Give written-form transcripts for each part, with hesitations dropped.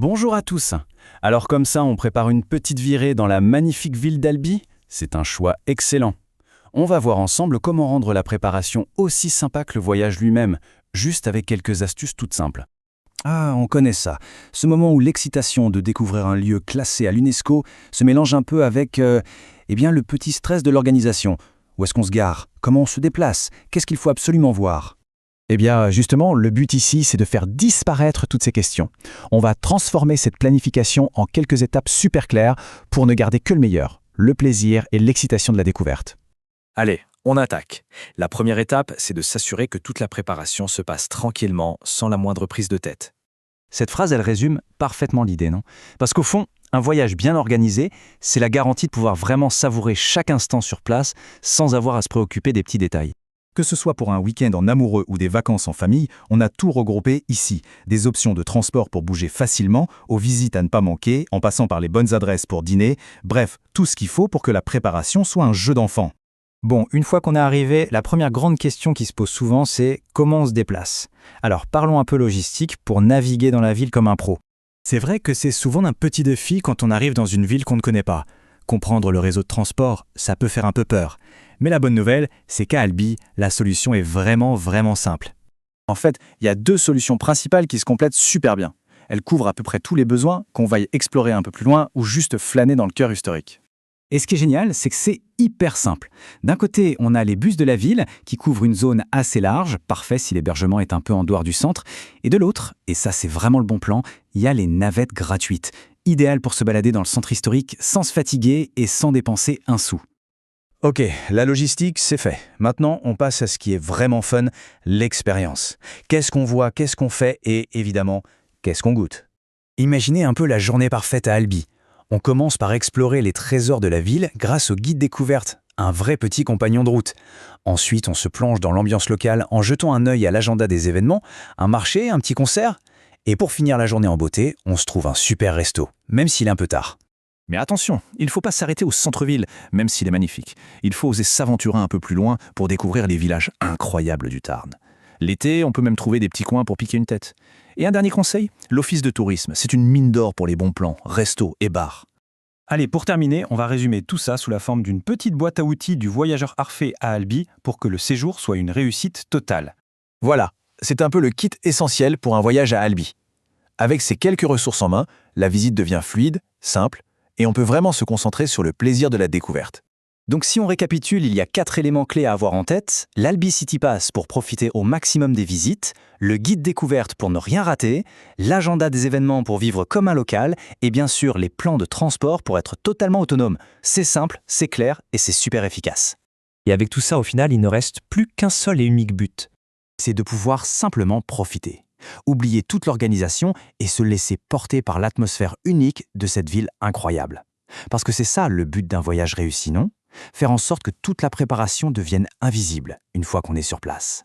Bonjour à tous. Alors comme ça, on prépare une petite virée dans la magnifique ville d'Albi? C'est un choix excellent. On va voir ensemble comment rendre la préparation aussi sympa que le voyage lui-même, juste avec quelques astuces toutes simples. Ah, on connaît ça. Ce moment où l'excitation de découvrir un lieu classé à l'UNESCO se mélange un peu avec le petit stress de l'organisation. Où est-ce qu'on se gare? Comment on se déplace? Qu'est-ce qu'il faut absolument voir? Eh bien, justement, le but ici, c'est de faire disparaître toutes ces questions. On va transformer cette planification en quelques étapes super claires pour ne garder que le meilleur, le plaisir et l'excitation de la découverte. Allez, on attaque. La première étape, c'est de s'assurer que toute la préparation se passe tranquillement, sans la moindre prise de tête. Cette phrase, elle résume parfaitement l'idée, non? Parce qu'au fond, un voyage bien organisé, c'est la garantie de pouvoir vraiment savourer chaque instant sur place sans avoir à se préoccuper des petits détails. Que ce soit pour un week-end en amoureux ou des vacances en famille, on a tout regroupé ici. Des options de transport pour bouger facilement, aux visites à ne pas manquer, en passant par les bonnes adresses pour dîner, bref, tout ce qu'il faut pour que la préparation soit un jeu d'enfant. Bon, une fois qu'on est arrivé, la première grande question qui se pose souvent, c'est comment on se déplace? Alors parlons un peu logistique pour naviguer dans la ville comme un pro. C'est vrai que c'est souvent un petit défi quand on arrive dans une ville qu'on ne connaît pas. Comprendre le réseau de transport, ça peut faire un peu peur. Mais la bonne nouvelle, c'est qu'à Albi, la solution est vraiment simple. En fait, il y a deux solutions principales qui se complètent super bien. Elles couvrent à peu près tous les besoins, qu'on vaille explorer un peu plus loin ou juste flâner dans le cœur historique. Et ce qui est génial, c'est que c'est hyper simple. D'un côté, on a les bus de la ville qui couvrent une zone assez large, parfait si l'hébergement est un peu en dehors du centre. Et de l'autre, et ça c'est vraiment le bon plan, il y a les navettes gratuites, idéales pour se balader dans le centre historique sans se fatiguer et sans dépenser un sou. Ok, la logistique, c'est fait. Maintenant, on passe à ce qui est vraiment fun, l'expérience. Qu'est-ce qu'on voit, qu'est-ce qu'on fait et, évidemment, qu'est-ce qu'on goûte? Imaginez un peu la journée parfaite à Albi. On commence par explorer les trésors de la ville grâce au guide découverte, un vrai petit compagnon de route. Ensuite, on se plonge dans l'ambiance locale en jetant un œil à l'agenda des événements, un marché, un petit concert. Et pour finir la journée en beauté, on se trouve un super resto, même s'il est un peu tard. Mais attention, il ne faut pas s'arrêter au centre-ville, même s'il est magnifique. Il faut oser s'aventurer un peu plus loin pour découvrir les villages incroyables du Tarn. L'été, on peut même trouver des petits coins pour piquer une tête. Et un dernier conseil, l'office de tourisme, c'est une mine d'or pour les bons plans, restos et bars. Allez, pour terminer, on va résumer tout ça sous la forme d'une petite boîte à outils du voyageur parfait à Albi pour que le séjour soit une réussite totale. Voilà, c'est un peu le kit essentiel pour un voyage à Albi. Avec ces quelques ressources en main, la visite devient fluide, simple, et on peut vraiment se concentrer sur le plaisir de la découverte. Donc si on récapitule, il y a 4 éléments clés à avoir en tête: l'Albi City Pass pour profiter au maximum des visites, le guide découverte pour ne rien rater, l'agenda des événements pour vivre comme un local, et bien sûr les plans de transport pour être totalement autonome. C'est simple, c'est clair et c'est super efficace. Et avec tout ça, au final, il ne reste plus qu'un seul et unique but. C'est de pouvoir simplement profiter. Oublier toute l'organisation et se laisser porter par l'atmosphère unique de cette ville incroyable. Parce que c'est ça le but d'un voyage réussi, non? Faire en sorte que toute la préparation devienne invisible une fois qu'on est sur place.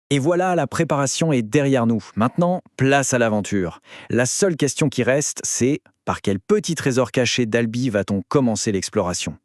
Et voilà, la préparation est derrière nous. Maintenant, place à l'aventure. La seule question qui reste, c'est par quel petit trésor caché d'Albi va-t-on commencer l'exploration?